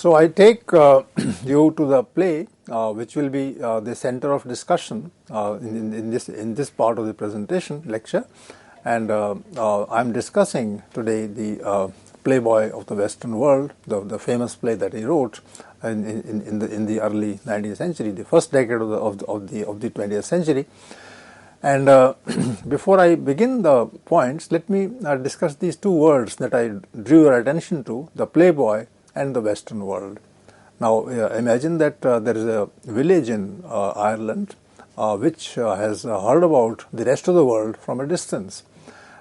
So I take you to the play, which will be the center of discussion in this part of the presentation lecture, and I'm discussing today the Playboy of the Western World, the famous play that he wrote in the early 19th century, the first decade of the 20th century. And before I begin the points, let me discuss these two words that I drew your attention to: the Playboy and the Western World. Now, imagine that there is a village in Ireland which has heard about the rest of the world from a distance,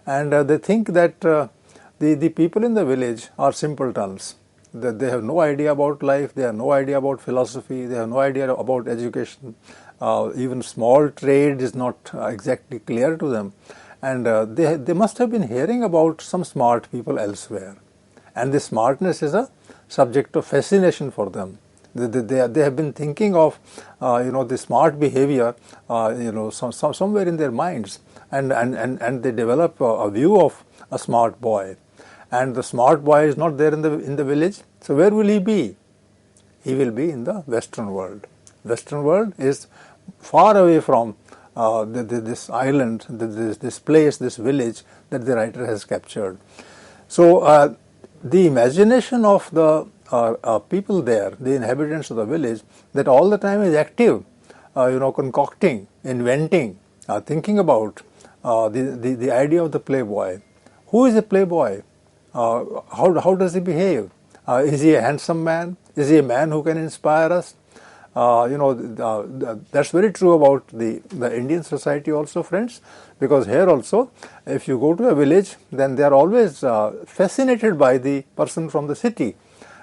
and they think that the people in the village are simpletons. That they have no idea about life, they have no idea about philosophy, they have no idea about education. Even small trade is not exactly clear to them, and they must have been hearing about some smart people elsewhere, and this smartness is a subject of fascination for them. They have been thinking of the smart behavior somewhere in their minds, and they develop a view of a smart boy, and the smart boy is not there in the village. So where will he be? He will be in the Western world. Western world is far away from this island, this place, this village that the writer has captured. So the imagination of the people there, the inhabitants of the village, that all the time is active, concocting, inventing, thinking about the idea of the playboy. Who is a playboy? How does he behave? Is he a handsome man? Is he a man who can inspire us? That's very true about the Indian society also, friends, because here also, if you go to a village, then they are always fascinated by the person from the city,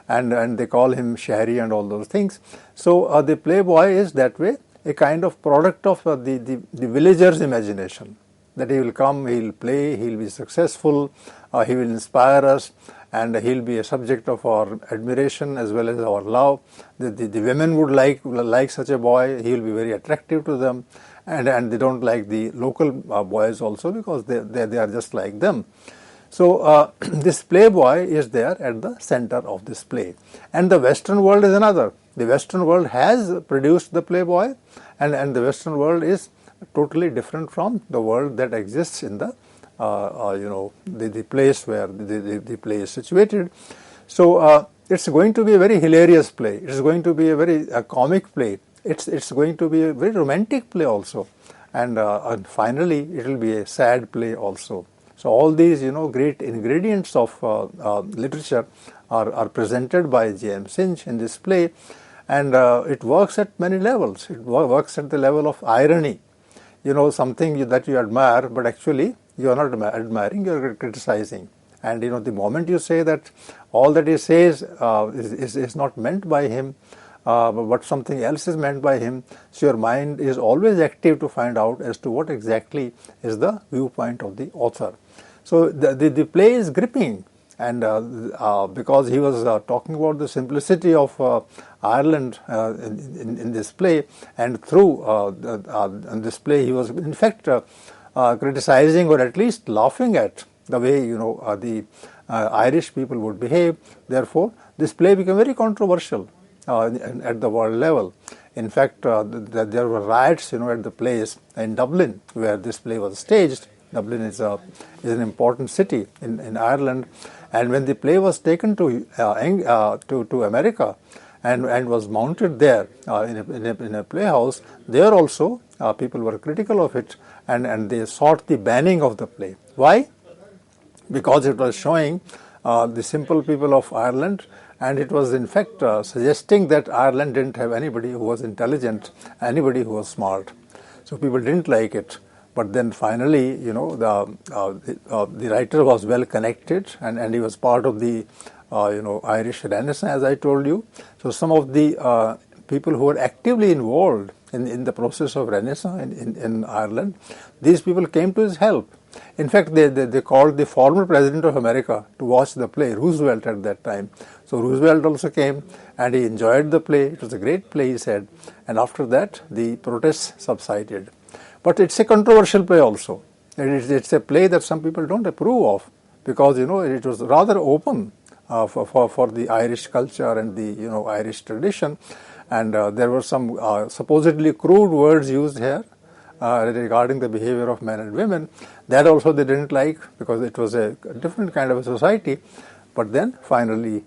and they call him Shahri and all those things. So the playboy is that way a kind of product of the villager's imagination, that he will come, he will play, he will be successful, he will inspire us, and he will be a subject of our admiration as well as our love. The women would like such a boy. He will be very attractive to them, and they don't like the local boys also because they are just like them. So this playboy is there at the center of this play, and the Western world is another. The Western world has produced the playboy, and the Western world is totally different from the world that exists in the the place where the play is situated. So it's going to be a very hilarious play. It's going to be a very comic play. It's going to be a very romantic play also, and finally it will be a sad play also. So all these great ingredients of literature are presented by J.M. Synge in this play, and it works at many levels. It works at the level of irony. Something that you admire, but actually you are not admiring, you are criticizing. And the moment you say that all that he says is not meant by him, but something else is meant by him, so your mind is always active to find out as to what exactly is the viewpoint of the author. So the play is gripping, and because he was talking about the simplicity of Ireland in this play, and through this play he was in fact criticizing or at least laughing at the way the Irish people would behave. Therefore, this play became very controversial at the world level. In fact, there were riots at the place in Dublin where this play was staged. Dublin is an important city in Ireland, and when the play was taken to America and was mounted there in a playhouse, there also people were critical of it, and they sought the banning of the play. Why? Because it was showing the simple people of Ireland, and it was in fact suggesting that Ireland didn't have anybody who was intelligent, anybody who was smart. So people didn't like it. But then finally, the writer was well connected, and he was part of the Irish Renaissance, as I told you. So some of the people who were actively involved in the process of Renaissance in Ireland, these people came to his help. In fact, they called the former president of America to watch the play, Roosevelt at that time. So Roosevelt also came, and he enjoyed the play. It was a great play, he said. And after that, the protests subsided. But it's a controversial play also. It's a play that some people don't approve of because, it was rather open for the Irish culture and the Irish tradition, and there were some supposedly crude words used here regarding the behavior of men and women. That also they didn't like, because it was a different kind of a society. But then finally,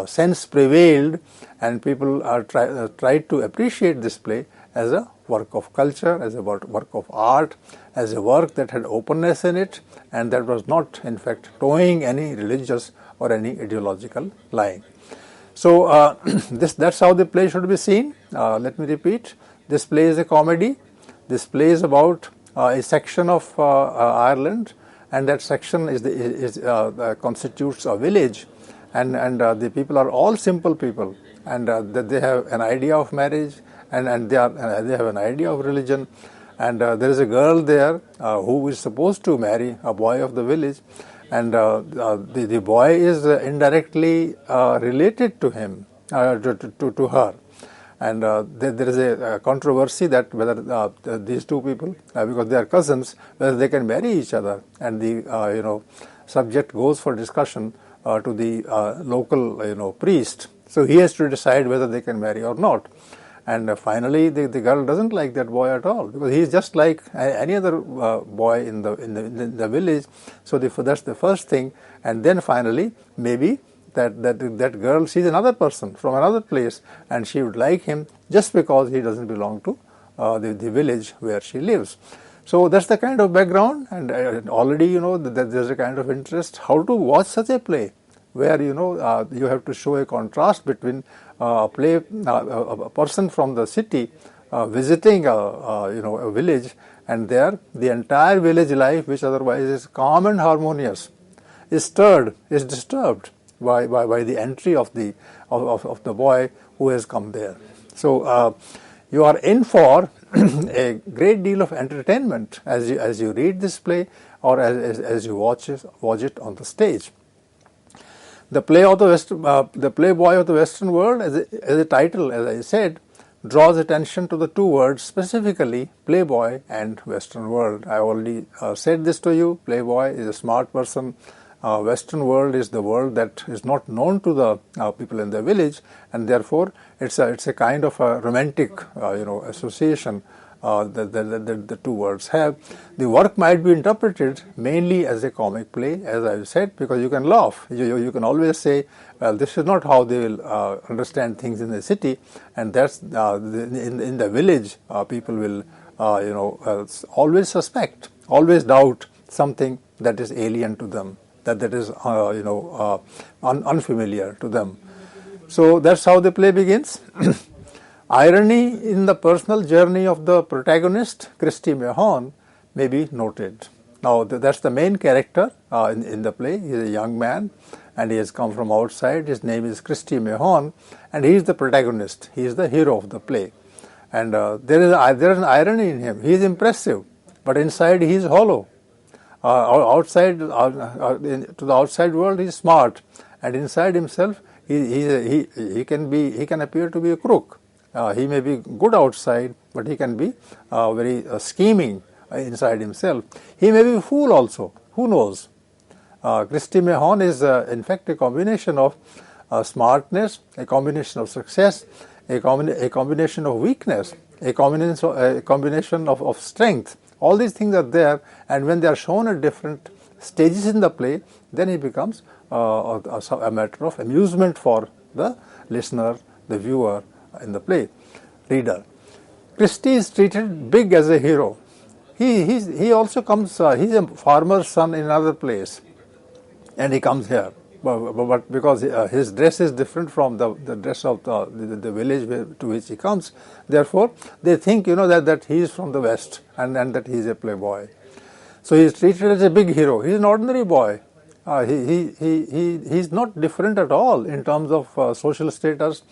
sense prevailed, and people tried to appreciate this play as a work of culture, as a work of art, as a work that had openness in it, and that was not, in fact, towing any religious or any ideological line. So that's how the play should be seen. Let me repeat: this play is a comedy. This play is about a section of Ireland, and that section constitutes a village, and the people are all simple people, and that they have an idea of marriage, and they have an idea of religion, and there is a girl there who is supposed to marry a boy of the village, and the boy is indirectly related to him, to her. And there is a controversy that whether these two people, because they are cousins, whether they can marry each other. And the subject goes for discussion to the local priest. So he has to decide whether they can marry or not. And finally, the girl doesn't like that boy at all, because he is just like any other boy in the village. So that's the first thing. And then finally, maybe that girl sees another person from another place, and she would like him just because he doesn't belong to the village where she lives. So that's the kind of background, and already that there's a kind of interest how to watch such a play, where you have to show a contrast between a person from the city visiting a village, and there the entire village life, which otherwise is calm and harmonious, is disturbed by the entry of the boy who has come there. So you are in for a great deal of entertainment as you read this play, or as you watch it on the stage. The Playboy of the Western World, as a title, as I said, draws attention to the two words specifically, Playboy and Western World. I already said this to you. Playboy is a smart person. Western world is the world that is not known to the people in the village, and therefore it's a kind of a romantic association that the two words have. The work might be interpreted mainly as a comic play, as I've said, because you can laugh. You can always say, well, this is not how they will understand things in the city, and that's in the village. People will always suspect, always doubt something that is alien to them, that is unfamiliar to them. So that's how the play begins. Irony in the personal journey of the protagonist, Christy Mahon, may be noted. Now that's the main character in the play. He is a young man, and he has come from outside. His name is Christy Mahon, and he is the protagonist. He is the hero of the play, and there is an irony in him. He is impressive, but inside he is hollow. Outside to the outside world, he is smart, and inside himself, he can appear to be a crook. He may be good outside, but he can be very scheming inside himself. He may be a fool also. Who knows? Christy Mahon is in fact a combination of smartness, a combination of success, a combination of weakness, a combination of strength. All these things are there, and when they are shown at different stages in the play, then it becomes a matter of amusement for the listener, the viewer in the play, reader. Christy is treated big as a hero. He also comes, he's a farmer's son in another place, and he comes here. But because his dress is different from the dress of the village to which he comes, therefore they think that he is from the West and that he is a playboy. So he is treated as a big hero. He is an ordinary boy. He is not different at all in terms of social status,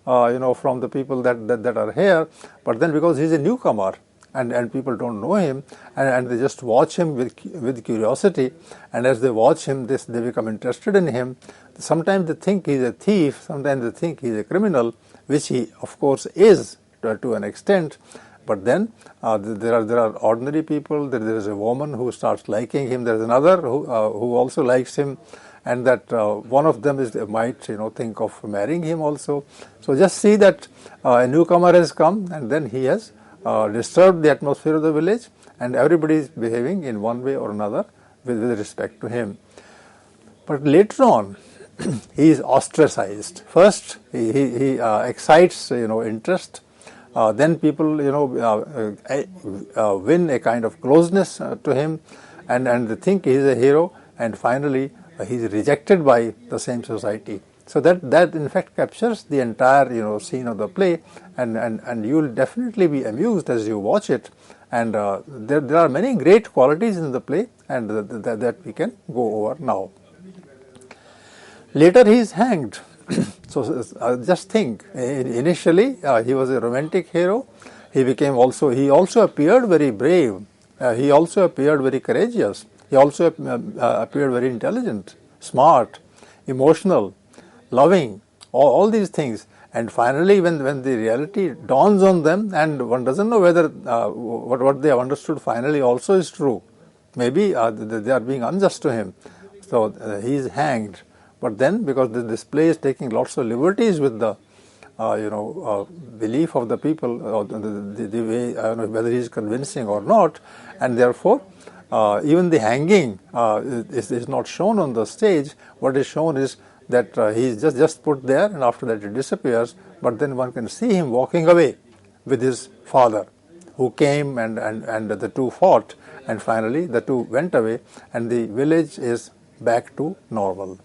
from the people that are here. But then because he is a newcomer, and people don't know him, and they just watch him with curiosity, and as they watch him, they become interested in him. Sometimes they think he's a thief, sometimes they think he's a criminal, which he of course is to an extent. But then there are ordinary people. There is a woman who starts liking him. There is another who also likes him, and that one of them might think of marrying him also. So just see that a newcomer has come, and then he has disturbed the atmosphere of the village, and everybody is behaving in one way or another with respect to him. But later on, he is ostracized. First, he excites interest. Then people win a kind of closeness to him, and they think he is a hero. And finally, he is rejected by the same society. So that in fact captures the entire scene of the play, and you will definitely be amused as you watch it. And there are many great qualities in the play, and that we can go over now. Later he is hanged. So just think, initially he was a romantic hero. He also appeared very brave. He also appeared very courageous. He also appeared very intelligent, smart, emotional, loving, all these things. And finally, when the reality dawns on them, and one doesn't know whether what they have understood finally also is true. Maybe they are being unjust to him. So he is hanged. But then, because this play is taking lots of liberties with the belief of the people, or the way, whether he is convincing or not, and therefore even the hanging is not shown on the stage. What is shown is that he is just put there, and after that it disappears. But then one can see him walking away with his father, who came and the two fought, and finally the two went away, and the village is back to normal.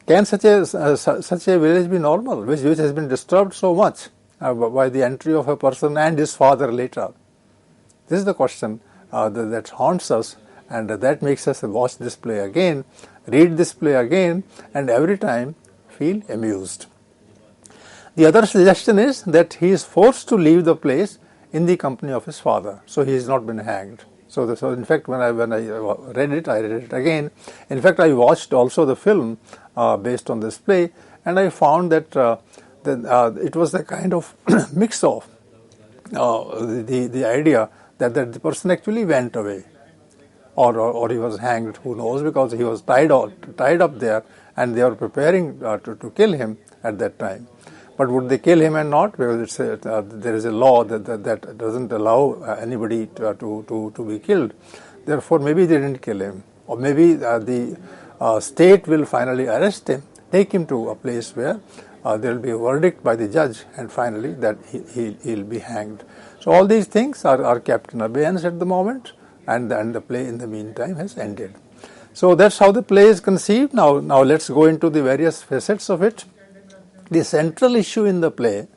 Can such a village be normal, which has been disturbed so much by the entry of a person and his father later? This is the question that haunts us, and that makes us watch this play again, read this play again, and every time feel amused. The other suggestion is that he is forced to leave the place in the company of his father, so he has not been hanged. So in fact, when I read it, I read it again. In fact, I watched also the film based on this play, and I found that it was a kind of mix of the idea that the person actually went away, or he was hanged. Who knows? Because he was tied up there, and they were preparing to kill him at that time. But would they kill him and not? Because there is a law that doesn't allow anybody to be killed. Therefore, maybe they didn't kill him, or maybe the state will finally arrest him, take him to a place where there will be a verdict by the judge, and finally that he'll be hanged. So all these things are kept in abeyance at the moment, and the play in the meantime has ended. So that's how the play is conceived. Now let's go into the various facets of it. The central issue in the play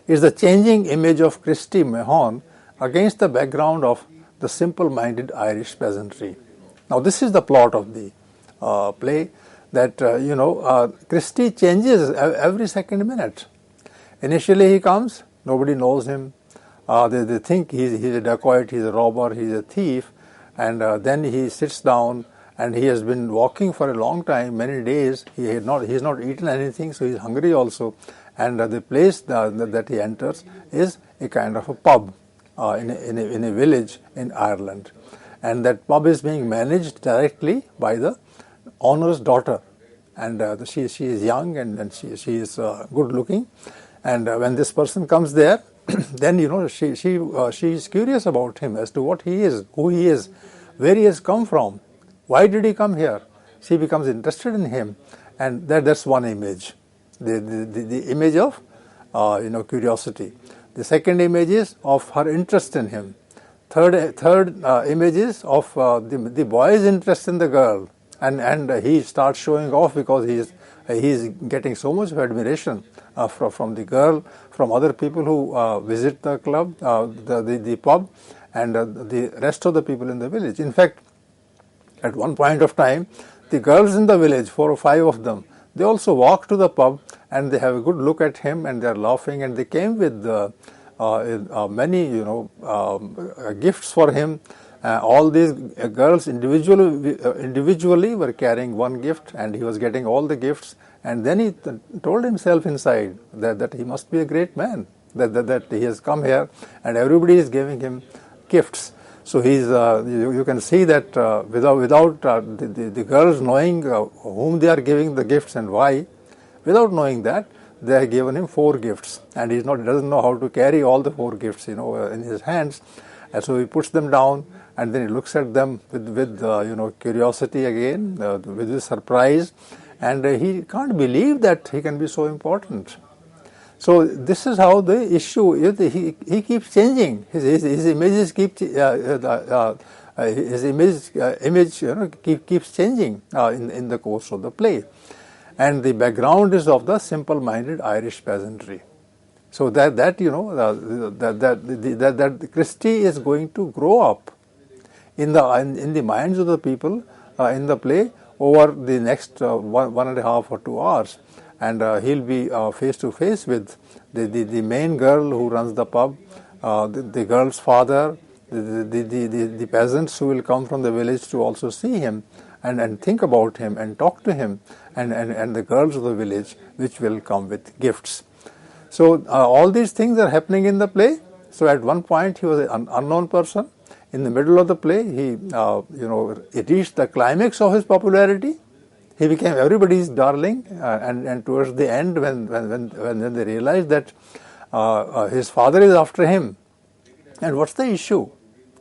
is the changing image of Christy Mahon against the background of the simple-minded Irish peasantry. Now this is the plot of the play, that Christy changes every second minute. Initially he comes, nobody knows him. They think he's a dacoit, he's a robber, he's a thief, and then he sits down. And he has been walking for a long time, many days. He has not eaten anything, so he's hungry also. And the place that he enters is a kind of a pub in a village in Ireland. And that pub is being managed directly by the owner's daughter. And she is young, and she is good looking. And when this person comes there, then she is curious about him, as to what he is, who he is, where he has come from. Why did he come here? She becomes interested in him, and that's one image, the image of curiosity. The second image is of her interest in him. Third image is of the boy's interest in the girl, and he starts showing off because he is getting so much of admiration from the girl, from other people who visit the club, the pub, and the rest of the people in the village. In fact, at one point of time, the girls in the village, 4 or 5 of them, they also walk to the pub, and they have a good look at him, and they are laughing, and they came with many gifts for him. All these girls individually were carrying one gift, and he was getting all the gifts. And then he told himself inside that he must be a great man, that he has come here, and everybody is giving him gifts. So he's you can see that without the girls knowing whom they are giving the gifts and why, without knowing that, they have given him 4 gifts, and he doesn't know how to carry all the 4 gifts, in his hands, and so he puts them down, and then he looks at them with curiosity again, with his surprise, and he can't believe that he can be so important. So this is how the issue is. He keeps changing. His images keep his image keeps changing in the course of the play. And the background is of the simple-minded Irish peasantry. So that Christie is going to grow up in the minds of the people in the play over the next 1.5 or 2 hours, and he'll be face to face with the main girl who runs the pub, the girl's father, the peasants who will come from the village to also see him and think about him and talk to him, and the girls of the village which will come with gifts. So all these things are happening in the play. So at one point he was an unknown person. In the middle of the play, he reached the climax of his popularity. He became everybody's darling, and towards the end, when they realized that his father is after him, and what's the issue?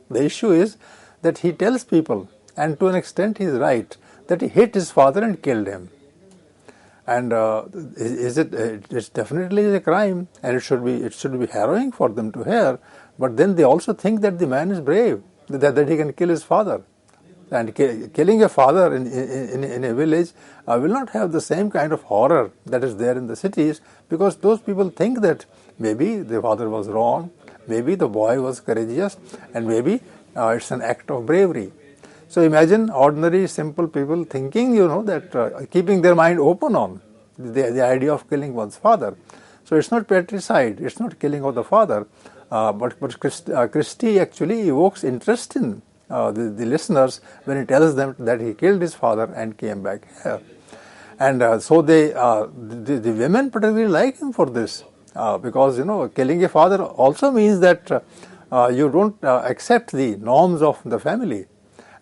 The issue is that he tells people, and to an extent he is right, that he hit his father and killed him. And it's definitely a crime, and it should be harrowing for them to hear. But then they also think that the man is brave, that he can kill his father. And killing a father in a village will not have the same kind of horror that is there in the cities, because those people think that maybe the father was wrong, maybe the boy was courageous, and maybe it's an act of bravery. So imagine ordinary, simple people thinking, that keeping their mind open on the idea of killing one's father. So it's not patricide, it's not killing of the father, but Christie actually evokes interest in the listeners when he tells them that he killed his father and came back here. And so the women particularly like him for this, because killing a father also means that you don't accept the norms of the family.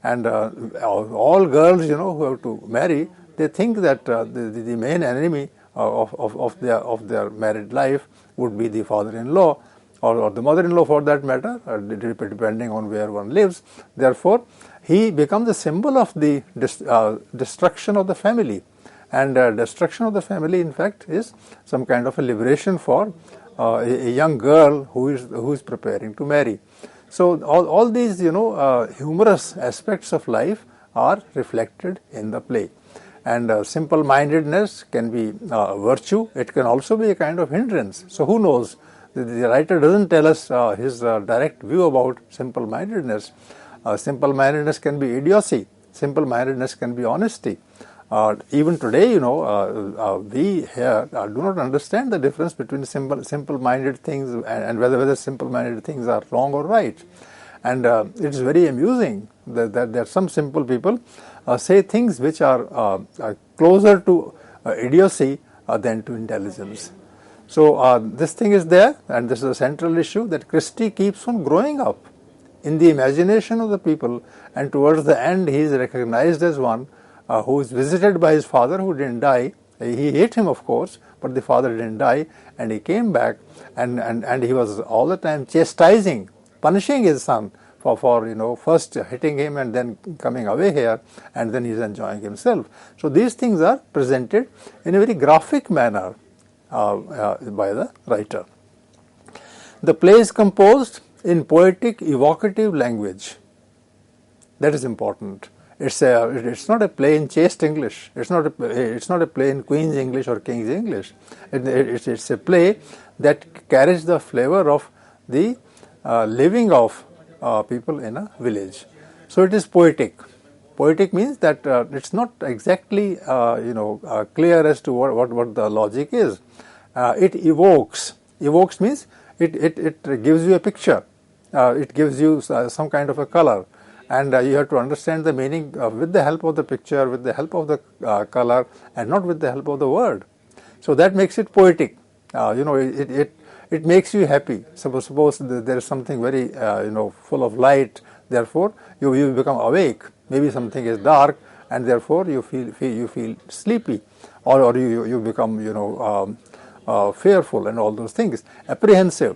And all girls, who have to marry, they think that the main enemy of their married life would be the father-in-law or the mother-in-law, for that matter, depending on where one lives. Therefore, he becomes a symbol of the destruction of the family. And destruction of the family, in fact, is some kind of a liberation for a young girl who is preparing to marry. So all these humorous aspects of life are reflected in the play, and simple-mindedness can be a virtue. It can also be a kind of hindrance. So who knows? The writer doesn't tell us his direct view about simple-mindedness. Simple-mindedness can be idiocy. Simple-mindedness can be honesty. Even today, we here do not understand the difference between simple-minded things and whether simple-minded things are wrong or right. And it is very amusing that some simple people say things which are closer to idiocy than to intelligence. So this thing is there, and this is a central issue, that Christie keeps on growing up in the imagination of the people, and towards the end he is recognized as one who is visited by his father who didn't die. He hate him, of course, but the father didn't die, and he came back, and he was all the time chastising, punishing his son for first hitting him and then coming away here, and then he's enjoying himself. So these things are presented in a very graphic manner by the writer. The play is composed in poetic, evocative language. That is important. It's not a play in chaste English. It's not a play in Queen's English or King's English. It's a play that carries the flavor of the living of people in a village. So it is poetic. Poetic means that it's not exactly clear as to what the logic is. It evokes. Evokes means it gives you a picture. It gives you some kind of a color. And you have to understand the meaning with the help of the picture, with the help of the color, and not with the help of the word. So that makes it poetic. It makes you happy. Suppose there is something very full of light Therefore, you become awake. Maybe something is dark, and therefore you feel sleepy, or you become fearful and all those things, apprehensive.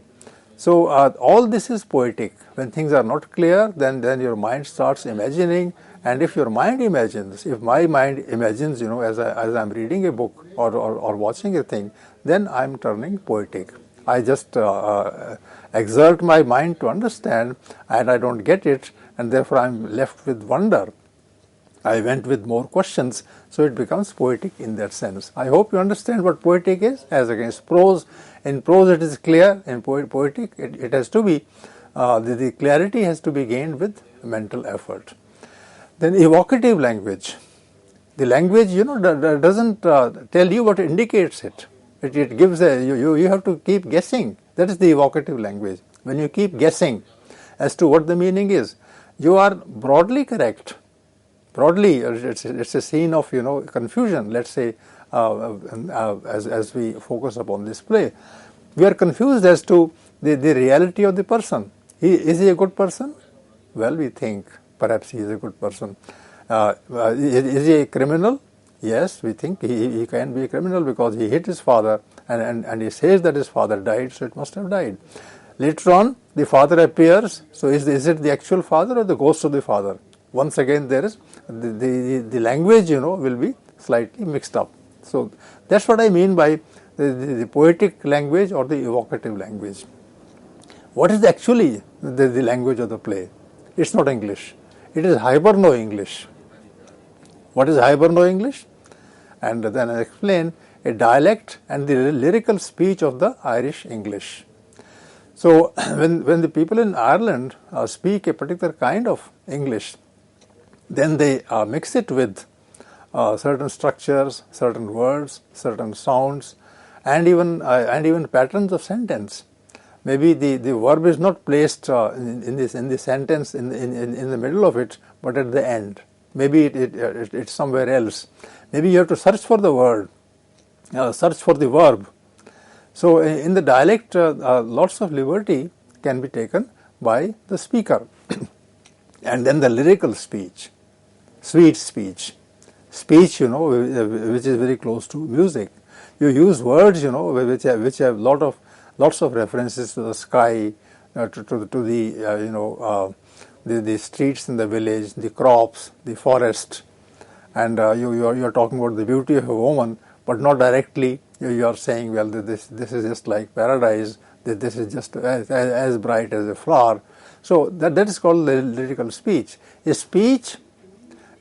So all this is poetic. When things are not clear, then your mind starts imagining, and if your mind imagines, if my mind imagines, as I'm reading a book or watching a thing, then I'm turning poetic. I just exert my mind to understand, and I don't get it, and therefore I'm left with wonder. I went with more questions, so it becomes poetic in that sense. I hope you understand what poetic is as against prose. In prose it is clear, in poetic it has to be, the clarity has to be gained with mental effort. Then evocative language. The language, doesn't tell you what indicates it. It gives you have to keep guessing. That is the evocative language. When you keep guessing as to what the meaning is, you are broadly correct. Broadly, it's a scene of confusion. Let's say, as we focus upon this play, we are confused as to the reality of the person. Is he a good person? Well, we think perhaps he is a good person. Is he a criminal? Yes, we think he can be a criminal because he hit his father, and he says that his father died, so it must have died. Later on, the father appears. So is it the actual father or the ghost of the father? Once again, there is the language, will be slightly mixed up. So that's what I mean by the poetic language or the evocative language. What is actually the language of the play? It's not English. It is Hiberno-English. What is Hiberno-English? And then I explain a dialect and the lyrical speech of the Irish English. So when the people in Ireland speak a particular kind of English, then they mix it with certain structures, certain words, certain sounds, and even patterns of sentence. Maybe the verb is not placed in the sentence in the middle of it, but at the end. Maybe it's somewhere else. Maybe you have to search for the word, search for the verb. So in the dialect, lots of liberty can be taken by the speaker. And then the lyrical speech, sweet speech, which is very close to music. You use words, which have lots of references to the sky, to the streets in the village, the crops, the forest, and you're talking about the beauty of a woman, but not directly. You are saying, well, this is just like paradise. This is just as bright as a flower. So that is called lyrical speech. A speech,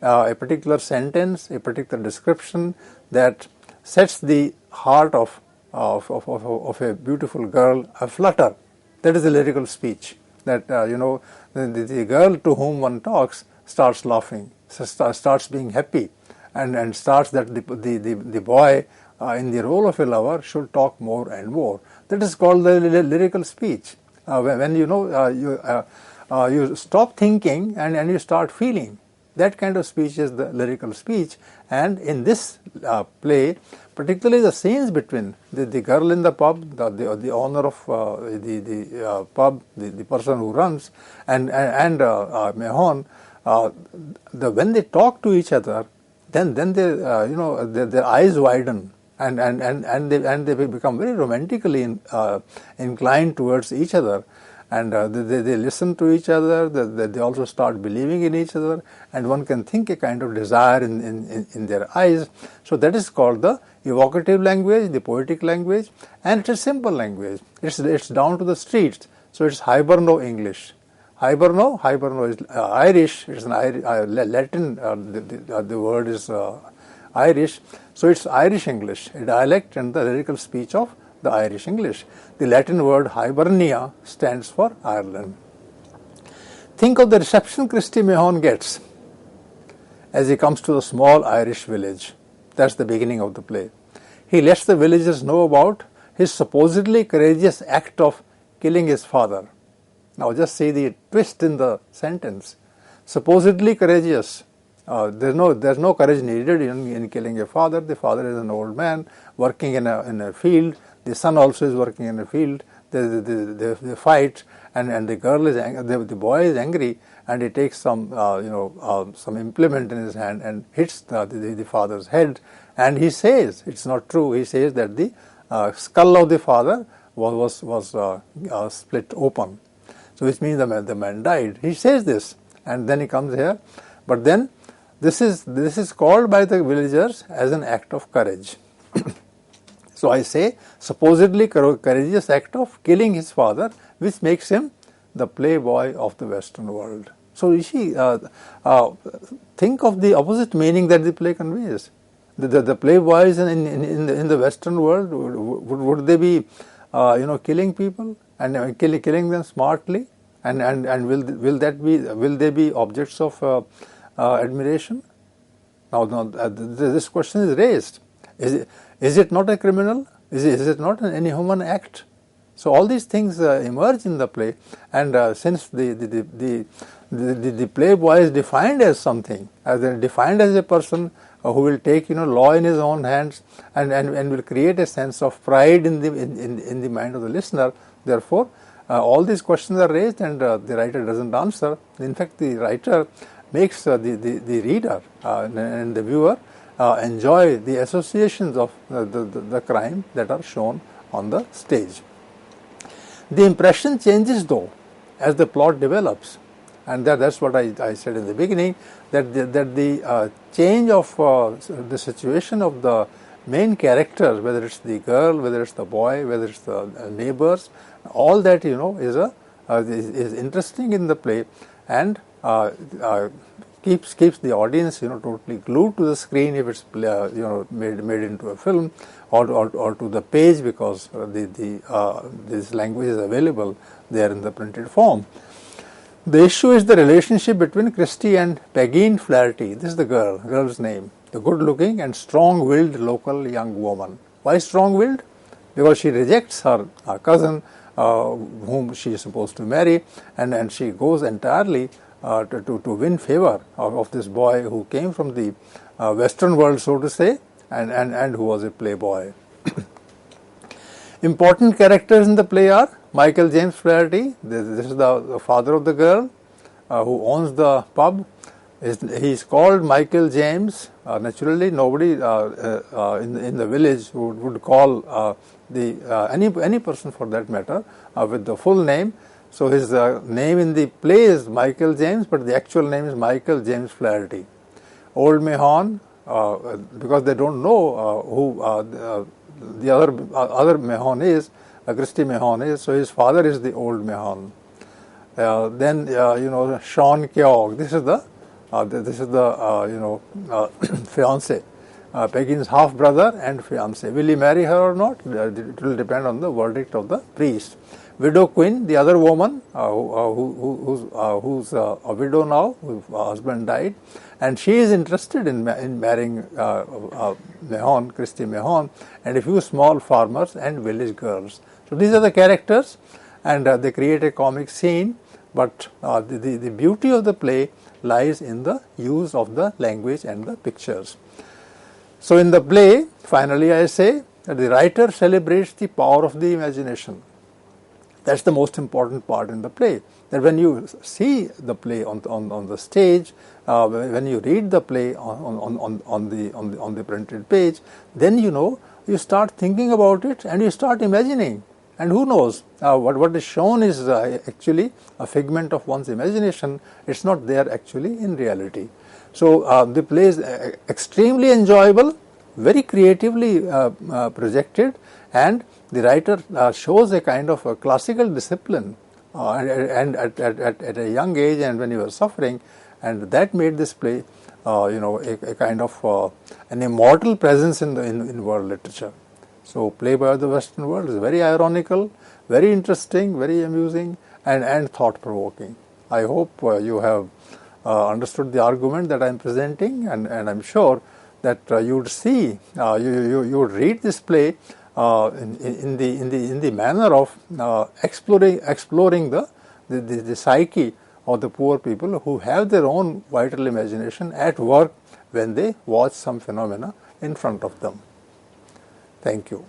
a particular sentence, a particular description that sets the heart of a beautiful girl aflutter. That is a lyrical speech. That the girl to whom one talks starts laughing, starts being happy, and starts that the boy in the role of a lover should talk more and more. That is called the lyrical speech. When you stop thinking and you start feeling. That kind of speech is the lyrical speech. And in this play, particularly the scenes between the girl in the pub, the owner of the pub, the person who runs, and Mahon, when they talk to each other, then they their eyes widen, and they become very romantically inclined towards each other. And they listen to each other, they also start believing in each other, and one can think a kind of desire in their eyes. So that is called the evocative language, the poetic language, and it's a simple language. It's down to the streets. So it's Hiberno-English. Hiberno is Irish, it's an Latin, the word is Irish. So it's Irish English, a dialect and the lyrical speech of the Irish English. The Latin word Hibernia stands for Ireland. Think of the reception Christy Mahon gets as he comes to the small Irish village. That's the beginning of the play. He lets the villagers know about his supposedly courageous act of killing his father. Now just see the twist in the sentence. Supposedly courageous. There's no courage needed in killing a father. The father is an old man working in a field. The son also is working in a field. they fight, and the girl is the boy is angry, and he takes some some implement in his hand and hits the father's head, and he says, it's not true, he says that the skull of the father was split open, so which means the man died. He says this, and then he comes here, but then this is called by the villagers as an act of courage. So I say, supposedly courageous act of killing his father, which makes him the playboy of the Western world. So you see, think of the opposite meaning that the play conveys. The playboys in the Western world, would they be killing people and killing them smartly, and will they be objects of admiration? Now this question is raised. Is it not a criminal? Is it not an inhuman act? So all these things emerge in the play, and since the playboy is defined as something, defined as a person who will take law in his own hands and will create a sense of pride in the mind of the listener. Therefore, all these questions are raised, and the writer doesn't answer. In fact, the writer makes the reader and the viewer enjoy the associations of the crime that are shown on the stage. The impression changes though as the plot develops, and that's what I said in the beginning, that the change of the situation of the main characters, whether it's the girl, whether it's the boy, whether it's the neighbors, all that is interesting in the play, and keeps the audience totally glued to the screen if it's made into a film, or to the page, because this language is available there in the printed form. The issue is the relationship between Christie and Pegeen Flaherty. This is the girl's name, the good-looking and strong-willed local young woman. Why strong-willed? Because she rejects her cousin, whom she is supposed to marry, and she goes entirely to win favor of this boy who came from the Western world, so to say, and who was a playboy. Important characters in the play are Michael James Flaherty. This is the father of the girl who owns the pub. He is called Michael James. Naturally, nobody in the village would call any person for that matter with the full name. So his name in the play is Michael James, but the actual name is Michael James Flaherty. Old Mahon, because they don't know who the other Mahon is, Christie Mahon is, so his father is the old Mahon. Then Sean Keogh. This is the fiance, Pegeen's half brother and fiance. Will he marry her or not? It will depend on the verdict of the priest. Widow Quinn, the other woman who's a widow now, whose husband died, and she is interested in marrying Mahon, Christie Mahon, and a few small farmers and village girls. So these are the characters, and they create a comic scene, but the beauty of the play lies in the use of the language and the pictures. So in the play, finally I say that the writer celebrates the power of the imagination. That's the most important part in the play. That when you see the play on the stage, when you read the play on the printed page, then you start thinking about it and you start imagining. And who knows, what is shown is actually a figment of one's imagination. It's not there actually in reality. So the play is extremely enjoyable, very creatively projected, and the writer shows a kind of a classical discipline and at a young age, and when he was suffering, and that made this play a kind of an immortal presence in world literature. So Playboy of the Western World is very ironical, very interesting, very amusing, and thought-provoking. I hope you have understood the argument that I am presenting, and I'm sure that you would see, you would read this play in the manner of exploring the psyche of the poor people who have their own vital imagination at work when they watch some phenomena in front of them. Thank you.